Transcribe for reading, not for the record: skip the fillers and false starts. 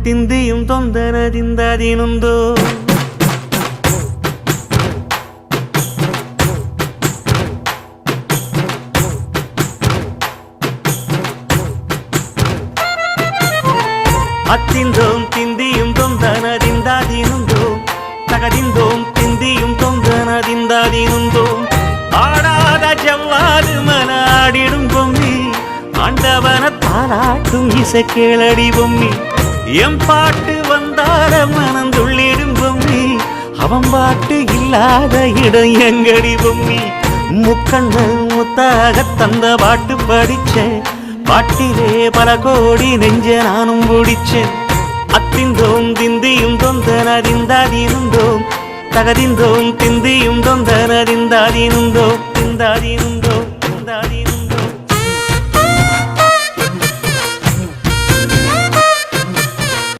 ತಿಂದಿಯುಂ ತೊಂದನದಿಂದದಿನುಂದೋ ಅತ್ತಿಂದೋಂ ತಿಂದಿಯುಂ ತೊಂದನದಿಂದದಿನುಂದೋ ತಗದಿಂದೋಂ ತಿಂದಿಯುಂ ತೊಂದನದಿಂದದಿನುಂದೋ ஆடாத ஜவ்வாது மனாடிடும் பொம்மி ஆண்டவன தாராட்டும் இசை கேளடி பொம்மி எம் பாட்டு வந்தார மனந்துள்ளிடும் பொம்மி அவன் பாட்டு இல்லாத இடம் எங்கடி பொம்மி முக்கண்ணல் முத்தாக தந்த பாட்டு படிச்சேன் பாட்டிலே பல கோடி நெஞ்ச நானும் பிடிச்சேன் அத்திந்தோம் திந்தியும் தொந்தனதிந்தாதிருந்தோம் தகதிந்தோம் திந்தியும் தொந்தனதிந்தாதிருந்தோம் திந்தாதிருந்தோம்